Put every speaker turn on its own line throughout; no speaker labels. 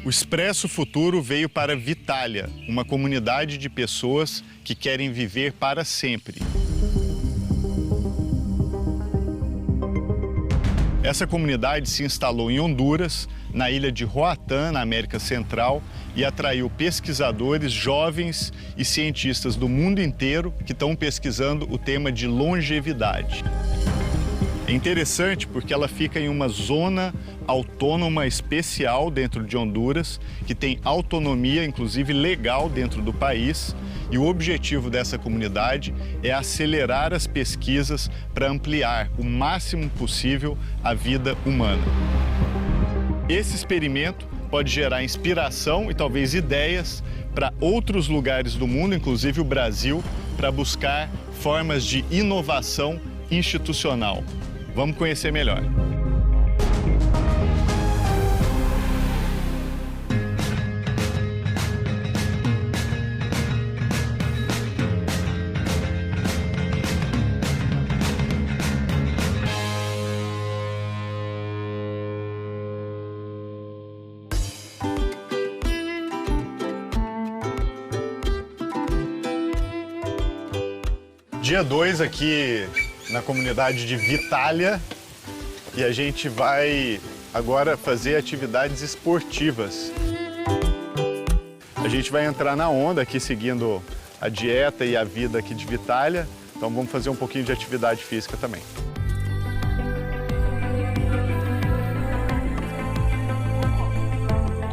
O Expresso Futuro veio para Vitália, uma comunidade de pessoas que querem viver para sempre. Essa comunidade se instalou em Honduras, na ilha de Roatán, na América Central, e atraiu pesquisadores jovens e cientistas do mundo inteiro que estão pesquisando o tema de longevidade. É interessante porque ela fica em uma zona autônoma especial dentro de Honduras, que tem autonomia, inclusive legal, dentro do país. E o objetivo dessa comunidade é acelerar as pesquisas para ampliar o máximo possível a vida humana. Esse experimento pode gerar inspiração e talvez ideias para outros lugares do mundo, inclusive o Brasil, para buscar formas de inovação institucional. Vamos conhecer melhor. Dia 2 aqui na comunidade de Vitália, e a gente vai agora fazer atividades esportivas. A gente vai entrar na onda aqui seguindo a dieta e a vida aqui de Vitália, então vamos fazer um pouquinho de atividade física também.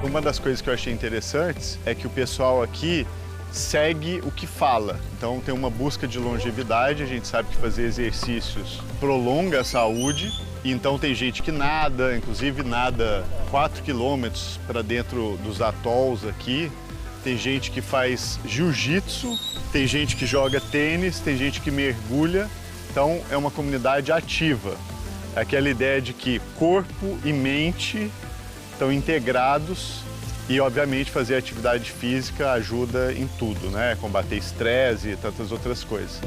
Uma das coisas que eu achei interessantes é que o pessoal aqui segue o que fala. Então tem uma busca de longevidade, a gente sabe que fazer exercícios prolonga a saúde. Então tem gente que nada, inclusive nada 4 quilômetros para dentro dos atols aqui. Tem gente que faz jiu-jitsu, tem gente que joga tênis, tem gente que mergulha. Então é uma comunidade ativa. É aquela ideia de que corpo e mente estão integrados. E, obviamente, fazer atividade física ajuda em tudo, né? Combater estresse e tantas outras coisas.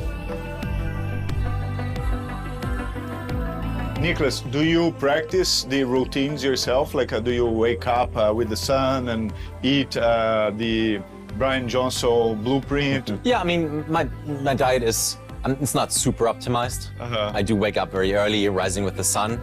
Nicholas, do you practice the routines yourself? Like, do you wake up with the sun and eat the Brian Johnson blueprint?
Yeah, I mean, my diet is, it's not super optimized. I do wake up very early, rising with the sun,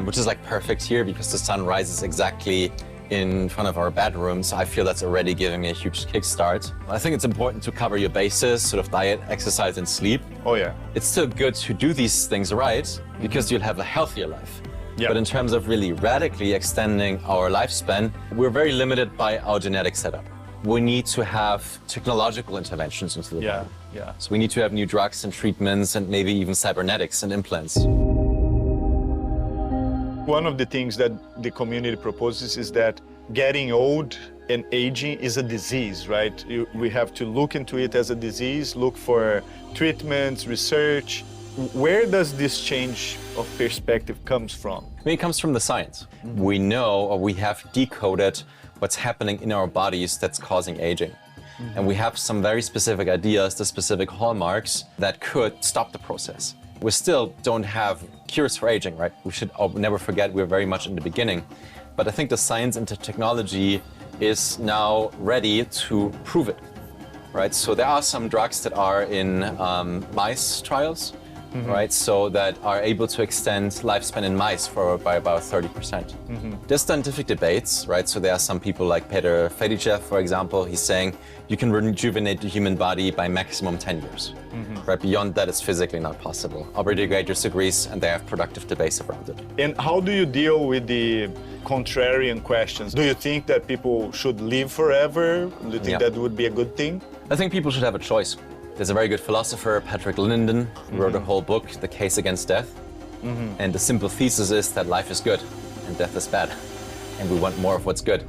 which is like perfect here because the sun rises exactly in front of our bedrooms. I feel that's already giving me a huge kickstart. I think it's important to cover your bases, sort of diet, exercise, and sleep.
Oh yeah.
It's still good to do these things right because you'll have a healthier life.
Yeah.
But in terms of really radically extending our lifespan, we're very limited by our genetic setup. We need to have technological interventions into the body.
Yeah.
So we need to have new drugs and treatments and maybe even cybernetics and implants.
One of the things that the community proposes is that getting old and aging is a disease, right? We have to look into it as a disease, look for treatments, research. Where does this change of perspective comes from?
I mean, it comes from the science. We know, or we have decoded what's happening in our bodies that's causing aging. And we have some very specific ideas, the specific hallmarks that could stop the process. We still don't have cures for aging, right? We should never forget we're very much in the beginning. But I think the science and the technology is now ready to prove it, right? So there are some drugs that are in mice trials, right? So that are able to extend lifespan in mice by about 30%. There's scientific debates, right? So there are some people like Peter Fedichev, for example, he's saying you can rejuvenate the human body by maximum 10 years. Right, beyond that, it's physically not possible. Aubrey de disagrees, and they have productive debates around it.
And how do you deal with the contrarian questions? Do you think that people should live forever? Do you think that would be a good thing?
I think people should have a choice. There's a very good philosopher, Patrick Linden, who wrote a whole book, The Case Against Death. And the simple thesis is that life is good and death is bad. And we want more of what's good.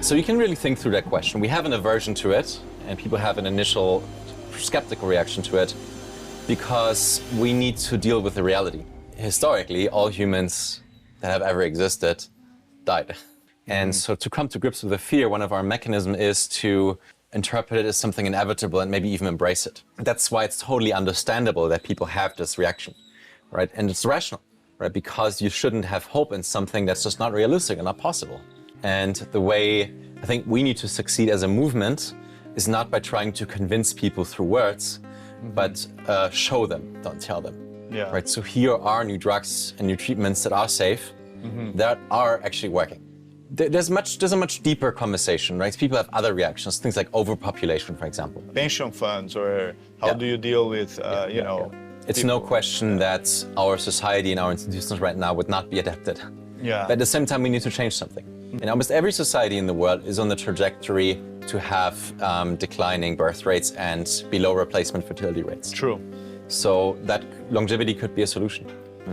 So you can really think through that question. We have an aversion to it, and people have an initial skeptical reaction to it because we need to deal with the reality. Historically, all humans that have ever existed died. And so to come to grips with the fear, one of our mechanisms is to interpret it as something inevitable and maybe even embrace it. That's why it's totally understandable that people have this reaction, right? And it's rational, right? Because you shouldn't have hope in something that's just not realistic and not possible. And the way I think we need to succeed as a movement is not by trying to convince people through words, but show them, don't tell them.
Yeah.
Right. So here are new drugs and new treatments that are safe, that are actually working. There's a much deeper conversation, right? People have other reactions, things like overpopulation, for example.
Pension funds, or how do you deal with, you know...
It's no question that our society and our institutions right now would not be adapted.
Yeah.
But at the same time, we need to change something. And almost every society in the world is on the trajectory to have declining birth rates and below replacement fertility rates.
True.
So that longevity could be a solution.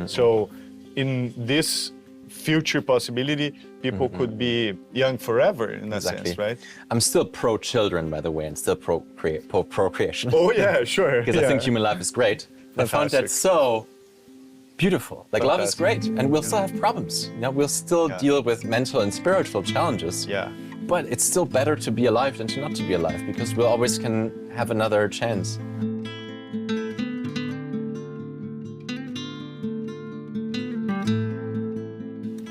So in this future possibility, people could be young forever in that sense, right?
I'm still pro-children, by the way, and still pro-procreation.
Oh yeah, sure.
Because I think human life is great. I found that so beautiful. Like love is great, and we'll still have problems. You know, we'll still deal with mental and spiritual challenges.
Yeah.
But it's still better to be alive than to not to be alive, because we always can have another chance.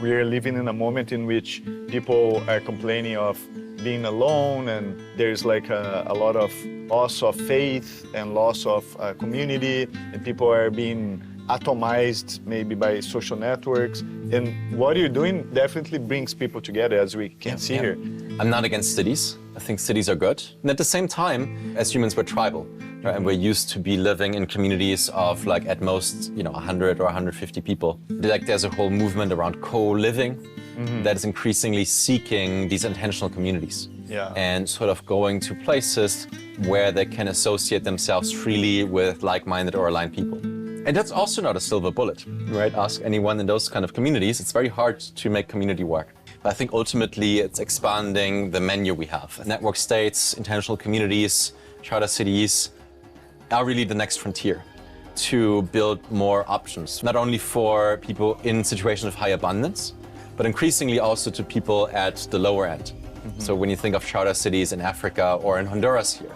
We are living in a moment in which people are complaining of being alone, and there's like a lot of loss of faith and loss of community, and people are being atomized maybe by social networks. And what you're doing definitely brings people together, as we can see here.
I'm not against cities. I think cities are good. And at the same time, as humans, we're tribal, right? And we're used to be living in communities of like at most, 100 or 150 people. Like there's a whole movement around co-living that is increasingly seeking these intentional communities.
Yeah.
And sort of going to places where they can associate themselves freely with like-minded or aligned people. And that's also not a silver bullet, right? Ask anyone in those kind of communities. It's very hard to make community work. But I think ultimately it's expanding the menu we have. Network states, intentional communities, charter cities are really the next frontier to build more options, not only for people in situations of high abundance, but increasingly also to people at the lower end. So when you think of charter cities in Africa or in Honduras here.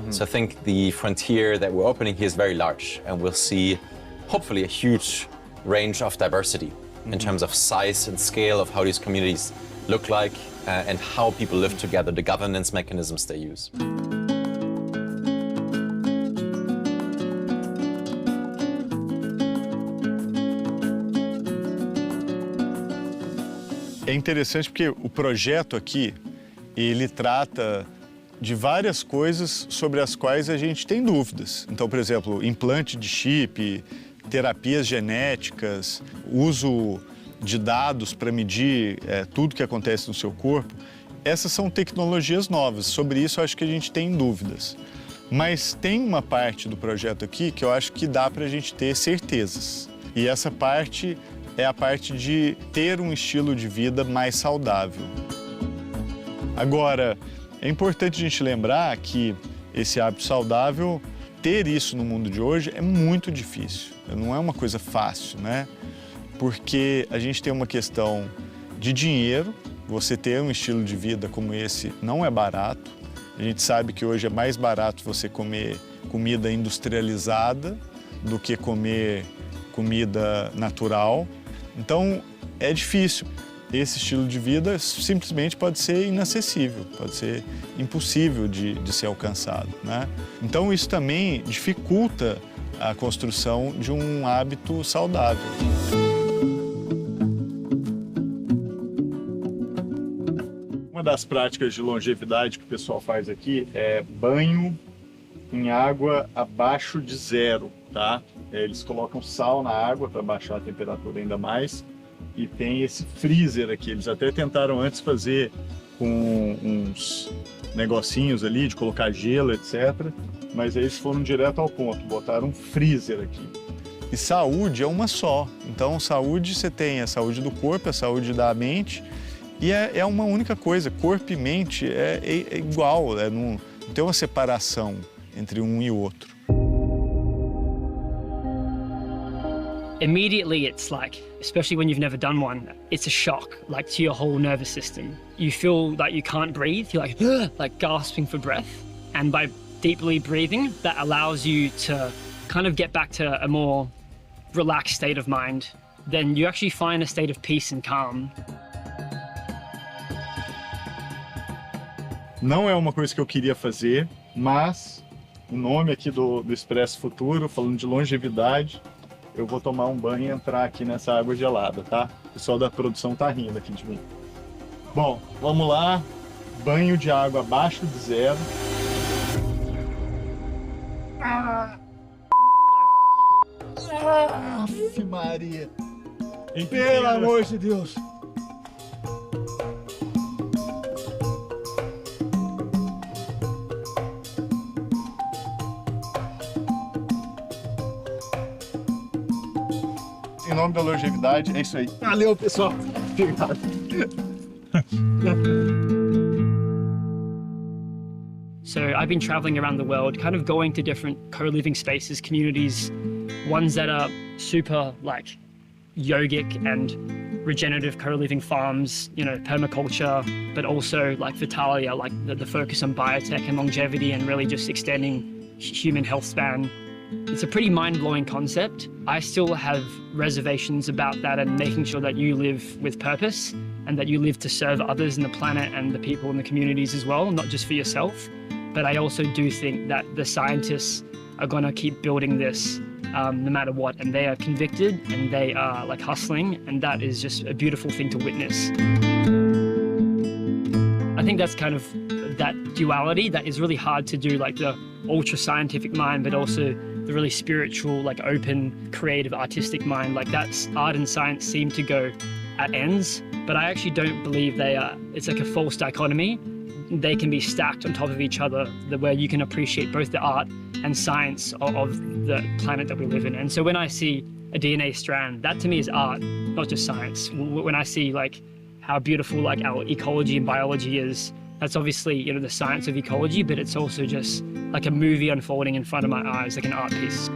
So I think the frontier that we're opening here is very large, and we'll see hopefully a huge range of diversity in terms of size and scale of how these communities look like and how people live together, the governance mechanisms they use.
É interessante porque o projeto aqui, ele trata de várias coisas sobre as quais a gente tem dúvidas. Então, por exemplo, implante de chip, terapias genéticas, uso de dados para medir tudo que acontece no seu corpo. Essas são tecnologias novas. Sobre isso, eu acho que a gente tem dúvidas. Mas tem uma parte do projeto aqui que eu acho que dá para a gente ter certezas. E essa parte é a parte de ter um estilo de vida mais saudável. Agora, é importante a gente lembrar que esse hábito saudável, ter isso no mundo de hoje é muito difícil. Não é uma coisa fácil, né? Porque a gente tem uma questão de dinheiro. Você ter um estilo de vida como esse não é barato. A gente sabe que hoje é mais barato você comer comida industrializada do que comer comida natural. Então, é difícil. Esse estilo de vida simplesmente pode ser inacessível, pode ser impossível de ser alcançado, né? Então, isso também dificulta a construção de um hábito saudável. Uma das práticas de longevidade que o pessoal faz aqui é banho em água abaixo de 0, tá? Eles colocam sal na água para baixar a temperatura ainda mais. E tem esse freezer aqui. Eles até tentaram antes fazer com uns negocinhos ali, de colocar gelo, etc. Mas eles foram direto ao ponto, botaram um freezer aqui. E saúde é uma só. Então, saúde, você tem a saúde do corpo, a saúde da mente. E é uma única coisa. Corpo e mente é igual, não tem uma separação entre um e outro.
immediately it's like, especially when you've never done one, it's a shock, like to your whole nervous system. You feel like you can't breathe, you're like, like gasping for breath. And by deeply breathing, that allows you to kind of get back to a more relaxed state of mind. Then you actually find a state of peace and calm.
Não é uma coisa que eu queria fazer, mas o nome aqui do Expresso Futuro, falando de longevidade, eu vou tomar um banho e entrar aqui nessa água gelada, tá? O pessoal da produção tá rindo aqui de mim. Bom, vamos lá. Banho de água abaixo de zero. Aff, Maria! Pelo amor de Deus! Em nome da longevidade, é isso aí. Valeu, pessoal! Obrigado!
So I've been traveling around the world, kind of going to different co-living spaces, communities, ones that are super like yogic and regenerative co-living farms, you know, permaculture, but also like Vitália, like the focus on biotech and longevity and really just extending human health span. It's a pretty mind-blowing concept. I still have reservations about that and making sure that you live with purpose and that you live to serve others and the planet and the people in the communities as well, not just for yourself. But I also do think that the scientists are going to keep building this no matter what, and they are convicted and they are like hustling, and that is just a beautiful thing to witness. I think that's kind of that duality that is really hard to do, like the ultra scientific mind, but also the really spiritual, like open, creative, artistic mind. Like that's art and science seem to go at ends, but I actually don't believe they are. It's like a false dichotomy. They can be stacked on top of each other, where you can appreciate both the art and science of the planet that we live in. And so when I see a DNA strand, that to me is art, not just science. When I see like how beautiful like our ecology and biology is, that's obviously, you know, the science of ecology, but it's also just like a movie unfolding in front of my eyes, like an art piece.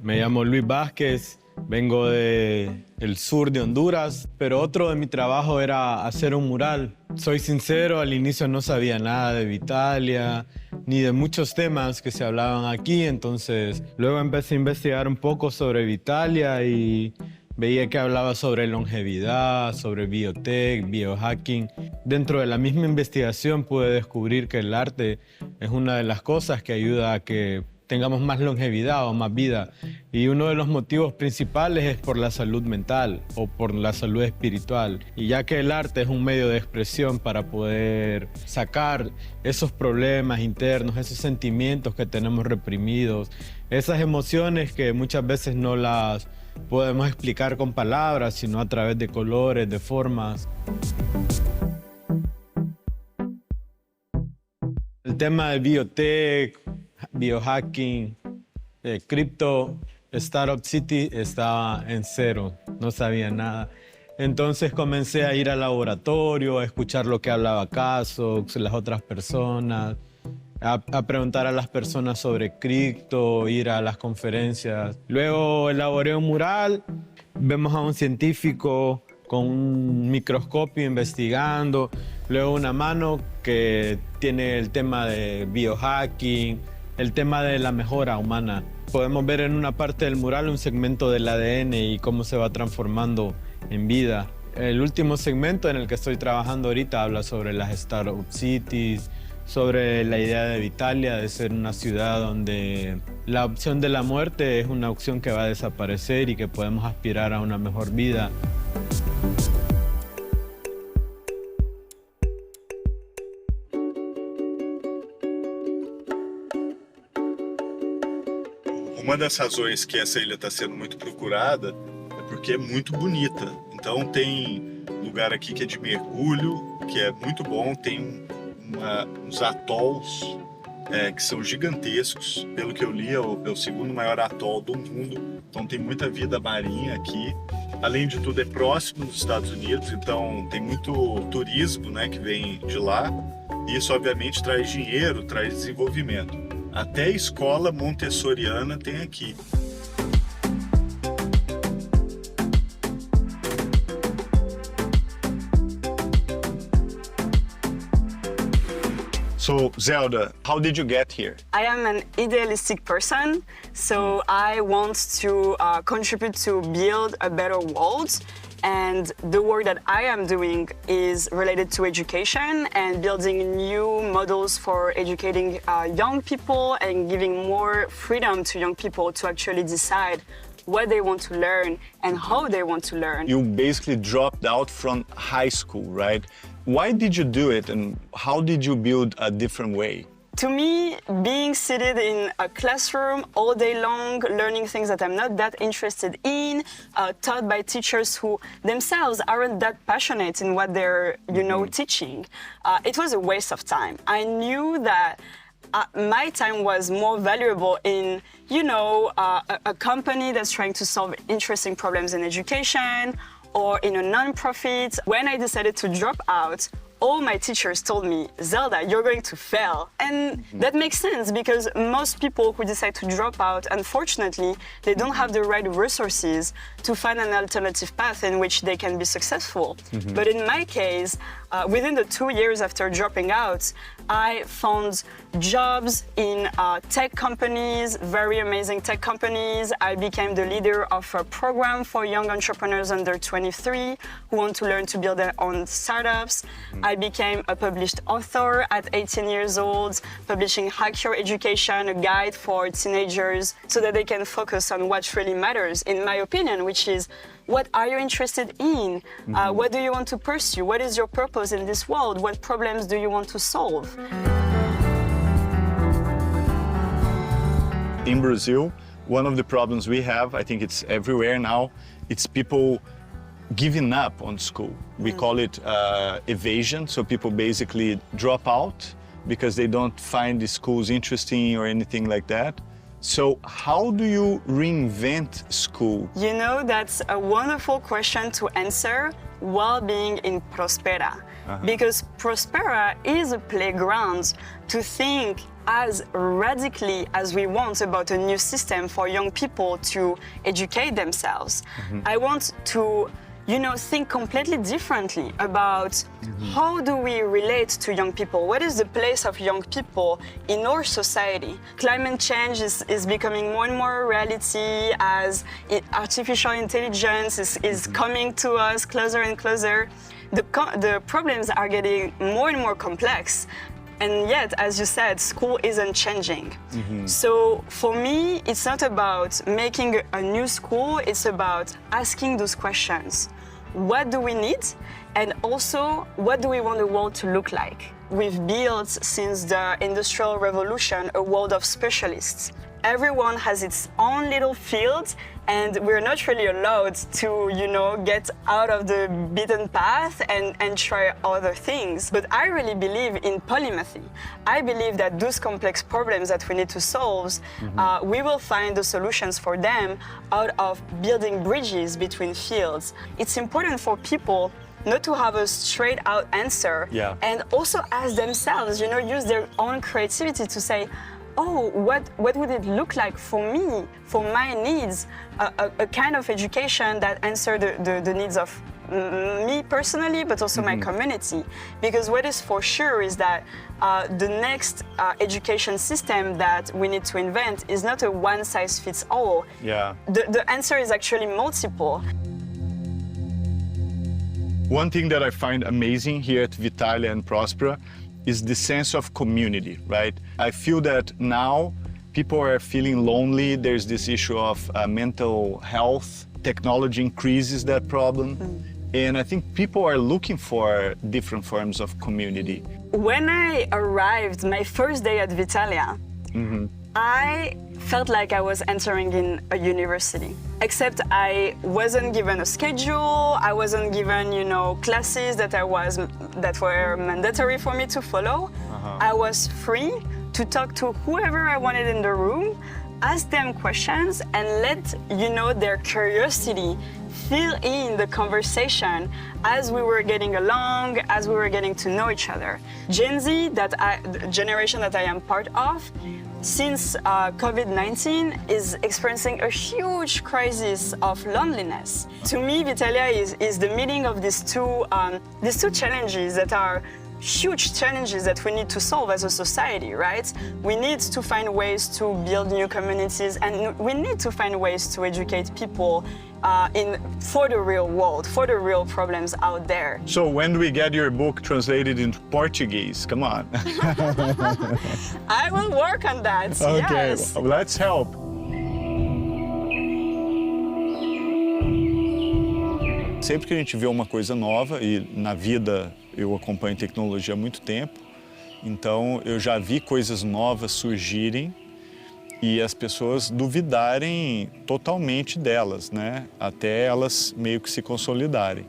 Me llamo Luis Vázquez, vengo del sur de Honduras, pero otro de mi trabajo era hacer un mural. Soy sincero, al inicio no sabía nada de Vitália, ni de muchos temas que se hablaban aquí, entonces luego empecé a investigar un poco sobre Vitália y veía que hablaba sobre longevidad, sobre biotech, biohacking. Dentro de la misma investigación pude descubrir que el arte es una de las cosas que ayuda a que tengamos más longevidad o más vida. Y uno de los motivos principales es por la salud mental o por la salud espiritual. Y ya que el arte es un medio de expresión para poder sacar esos problemas internos, esos sentimientos que tenemos reprimidos, esas emociones que muchas veces no las podemos explicar con palabras, sino a través de colores, de formas. El tema de biotech, biohacking, cripto, Startup City estaba en cero, no sabía nada. Entonces comencé a ir al laboratorio, a escuchar lo que hablaba Caso, las otras personas, a preguntar a las personas sobre cripto, ir a las conferencias. Luego elaboré un mural, vemos a un científico con un microscopio investigando, luego una mano que tiene el tema de biohacking, el tema de la mejora humana. Podemos ver en una parte del mural un segmento del ADN y cómo se va transformando en vida. El último segmento en el que estoy trabajando ahorita habla sobre las Startup Cities, sobre la idea de Vitália, de ser una ciudad donde la opción de la muerte es una opción que va a desaparecer y que podemos aspirar a una mejor vida.
Uma das razões que essa ilha está sendo muito procurada é porque é muito bonita. Então tem lugar aqui que é de mergulho, que é muito bom, tem uns atolls que são gigantescos. Pelo que eu li, é o segundo maior atol do mundo. Então tem muita vida marinha aqui. Além de tudo, é próximo dos Estados Unidos, então tem muito turismo, né, que vem de lá. E isso, obviamente, traz dinheiro, traz desenvolvimento. Até a escola montessoriana tem aqui. So, Zelda, how did you get here?
I am an idealistic person, so I want to contribute to build a better world. And the work that I am doing is related to education and building new models for educating young people and giving more freedom to young people to actually decide what they want to learn and how they want to learn.
You basically dropped out from high school, right? Why did you do it and how did you build a different way?
To me, being seated in a classroom all day long, learning things that I'm not that interested in, taught by teachers who themselves aren't that passionate in what they're, teaching, it was a waste of time. I knew that my time was more valuable in, a company that's trying to solve interesting problems in education or in a non-profit. When I decided to drop out, all my teachers told me, Zelda, you're going to fail. And that makes sense because most people who decide to drop out, unfortunately, they don't have the right resources to find an alternative path in which they can be successful. But in my case, within the 2 years after dropping out, I found jobs in tech companies, very amazing tech companies. I became the leader of a program for young entrepreneurs under 23 who want to learn to build their own startups. I became a published author at 18 years old, publishing Hack Your Education, a guide for teenagers so that they can focus on what really matters, in my opinion, which is what are you interested in? What do you want to pursue? What is your purpose in this world? What problems do you want to solve?
In Brazil, one of the problems we have, I think it's everywhere now, it's people giving up on school. We call it evasion, so people basically drop out because they don't find the schools interesting or anything like that. So how do you reinvent school?
That's a wonderful question to answer while being in Prospera. Because Prospera is a playground to think as radically as we want about a new system for young people to educate themselves. I want to think completely differently about how do we relate to young people? What is the place of young people in our society? Climate change is becoming more and more a reality as artificial intelligence is coming to us closer and closer. The problems are getting more and more complex. And yet, as you said, school isn't changing. So for me, it's not about making a new school, it's about asking those questions. What do we need? And also, what do we want the world to look like? We've built, since the Industrial Revolution, a world of specialists. Everyone has its own little field, and we're not really allowed to, get out of the beaten path and try other things. But I really believe in polymathy. I believe that those complex problems that we need to solve, we will find the solutions for them out of building bridges between fields. It's important for people not to have a straight out answer, and also ask themselves, use their own creativity to say, oh, what would it look like for me, for my needs, a kind of education that answer the needs of me personally, but also my community. Because what is for sure is that the next education system that we need to invent is not a one-size-fits-all. The answer is actually multiple.
One thing that I find amazing here at Vitália and Prospera is the sense of community, right? I feel that now people are feeling lonely. There's this issue of mental health. Technology increases that problem. And I think people are looking for different forms of community.
When I arrived my first day at Vitália, I felt like I was entering in a university. Except I wasn't given a schedule, I wasn't given, classes that were mandatory for me to follow. I was free to talk to whoever I wanted in the room, ask them questions, and let their curiosity fill in the conversation as we were getting along, as we were getting to know each other. Gen Z, the generation that I am part of, since COVID-19 is experiencing a huge crisis of loneliness. To me, Vitália is the meeting of these two challenges that are huge challenges that we need to solve as a society, right? We need to find ways to build new communities, and we need to find ways to educate people for the real world, for the real problems out there.
So when do we get your book translated into Portuguese? Come on.
I will work on that,
okay,
yes.
Let's help. Sempre que a gente vê uma coisa nova, e na vida eu acompanho tecnologia há muito tempo, então eu já vi coisas novas surgirem e as pessoas duvidarem totalmente delas, né? Até elas meio que se consolidarem.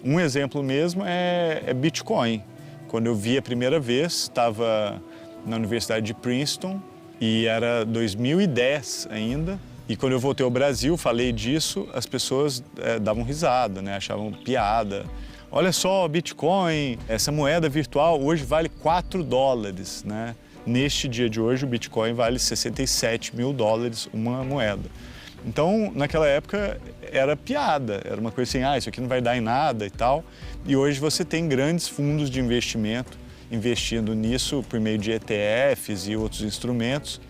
Um exemplo mesmo é Bitcoin. Quando eu vi a primeira vez, estava na Universidade de Princeton e era 2010 ainda. E quando eu voltei ao Brasil, falei disso, as pessoas davam risada, né? Achavam piada. Olha só, Bitcoin, essa moeda virtual hoje vale $4, né? Neste dia de hoje, o Bitcoin vale $67 mil uma moeda. Então, naquela época, era piada, era uma coisa assim, isso aqui não vai dar em nada e tal. E hoje você tem grandes fundos de investimento investindo nisso por meio de ETFs e outros instrumentos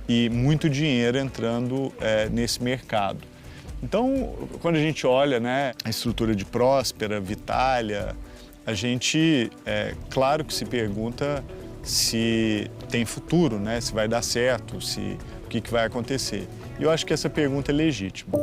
e muito dinheiro entrando nesse mercado. Então, quando a gente olha, né, a estrutura de Próspera, Vitália, a gente, claro que se pergunta se tem futuro, né? Se vai dar certo, o que vai acontecer. E eu acho que essa pergunta é legítima.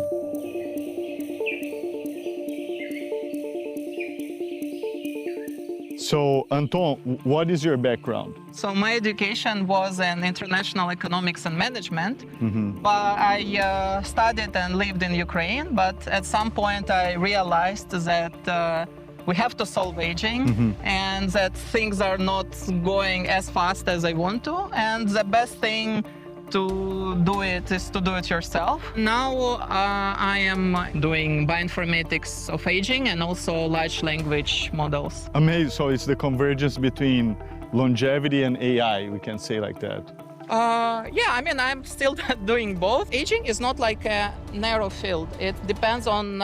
So, Anton, what is your background?
So my education was in international economics and management. But I studied and lived in Ukraine, but at some point I realized that we have to solve aging and that things are not going as fast as I want to, and the best thing to do it is to do it yourself. Now I am doing bioinformatics of aging and also large language models.
Amazing. So it's the convergence between longevity and AI, we can say like that.
Yeah, I mean, I'm still doing both. Aging is not like a narrow field. It depends on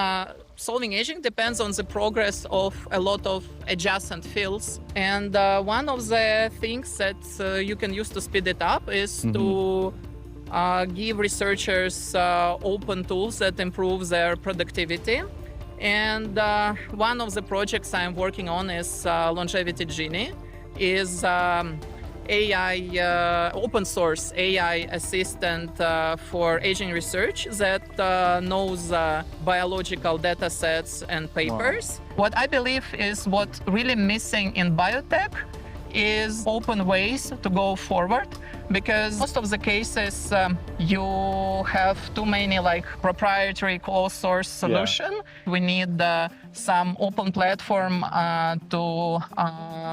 solving aging depends on the progress of a lot of adjacent fields. And one of the things that you can use to speed it up is to give researchers open tools that improve their productivity. And one of the projects I'm working on is Longevity Genie, is AI, open source AI assistant for aging research that knows biological data sets and papers. Wow. What I believe is what really missing in biotech is open ways to go forward, because most of the cases you have too many like proprietary closed source solution. Yeah. We need some open platform to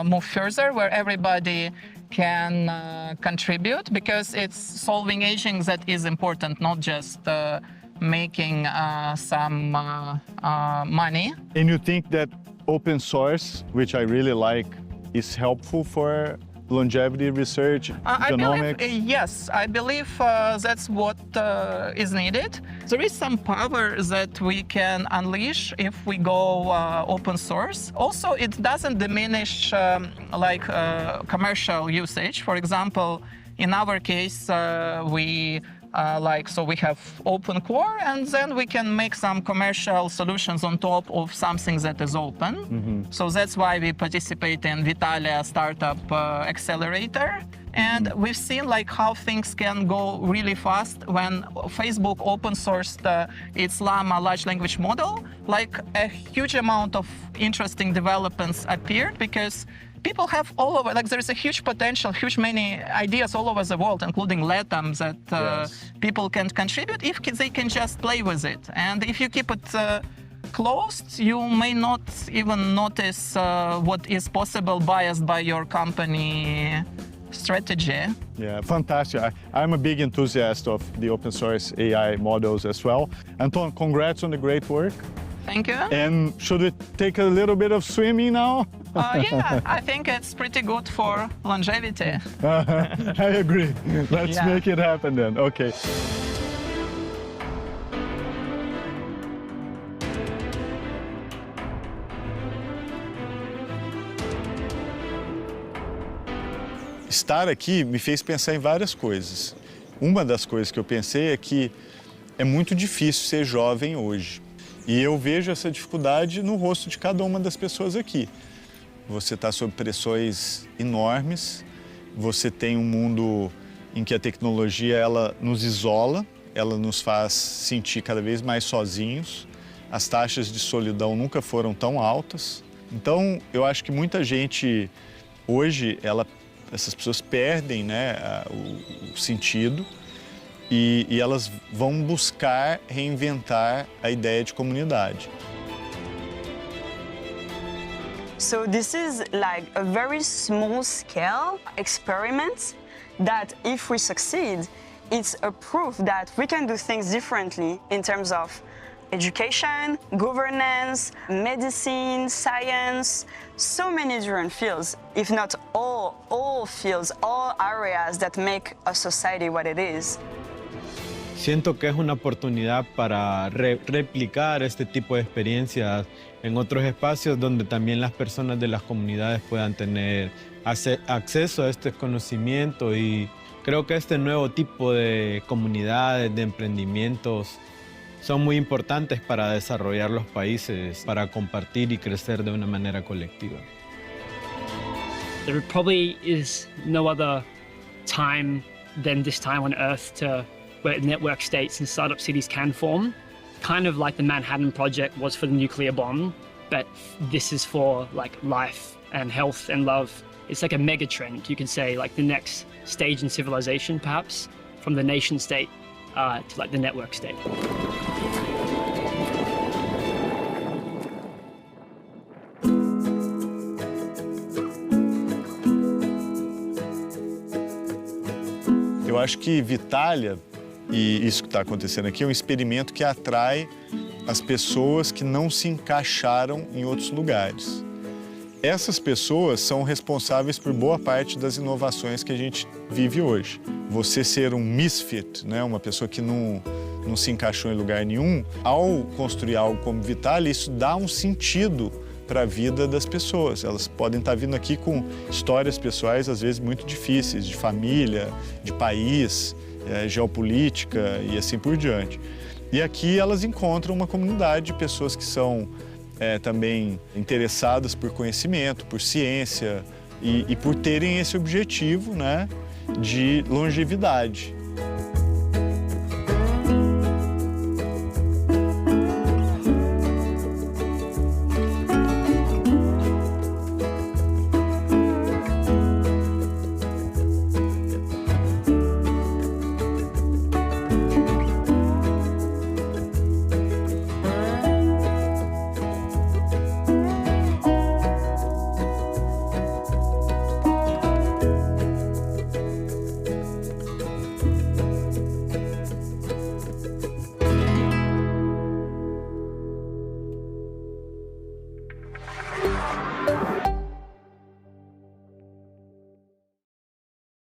move further, where everybody can contribute, because it's solving aging that is important, not just making some money.
And you think that open source, which I really like, is helpful for longevity research, genomics?
Yes, I believe that's what is needed. There is some power that we can unleash if we go open source. Also, it doesn't diminish commercial usage. For example, in our case, we have open core, and then we can make some commercial solutions on top of something that is open. So that's why we participate in Vitália startup accelerator. And we've seen like how things can go really fast when Facebook open sourced its Llama large language model. Like a huge amount of interesting developments appeared, because people have all over, like there's a huge potential, huge many ideas all over the world, including LATAM, that people can contribute if they can just play with it. And if you keep it closed, you may not even notice what is possible biased by your company strategy.
Yeah, fantastic. I'm a big enthusiast of the open source AI models as well. Anton, congrats on the great work.
Thank you.
And should we take a little bit of swimming now?
Yeah, I think it's pretty good for longevity.
I agree. Let's make it happen then. Okay. Estar aqui me fez pensar em várias coisas. Uma das coisas que eu pensei é que é muito difícil ser jovem hoje. E eu vejo essa dificuldade no rosto de cada uma das pessoas aqui. Você está sob pressões enormes, você tem um mundo em que a tecnologia ela nos isola, ela nos faz sentir cada vez mais sozinhos. As taxas de solidão nunca foram tão altas. Então, eu acho que muita gente hoje, essas pessoas perdem, né, o sentido e elas vão buscar reinventar a ideia de comunidade.
So this is like a very small scale experiment that if we succeed, it's a proof that we can do things differently in terms of education, governance, medicine, science, so many different fields, if not all fields, all areas that make a society what it is.
Siento que es una oportunidad para replicar este tipo de experiencias en otros espacios donde también las personas de las comunidades puedan tener acceso a este conocimiento, y creo que este nuevo tipo de comunidades, de emprendimientos, son muy importantes para desarrollar los países, para compartir y crecer de una manera colectiva.
There probably is no other time than this time on Earth where network states and startup cities can form. Kind of like the Manhattan Project was for the nuclear bomb, but this is for like life and health and love. It's like a mega trend, you can say, like the next stage in civilization, perhaps, from the nation state to like the network state.
Eu acho que Vitália, e isso que está acontecendo aqui, é um experimento que atrai as pessoas que não se encaixaram em outros lugares. Essas pessoas são responsáveis por boa parte das inovações que a gente vive hoje. Você ser um misfit, né, uma pessoa que não se encaixou em lugar nenhum, ao construir algo como Vitália, isso dá um sentido para a vida das pessoas. Elas podem estar vindo aqui com histórias pessoais, às vezes, muito difíceis, de família, de país, geopolítica e assim por diante. E aqui elas encontram uma comunidade de pessoas que são também interessadas por conhecimento, por ciência e por terem esse objetivo, né, de longevidade.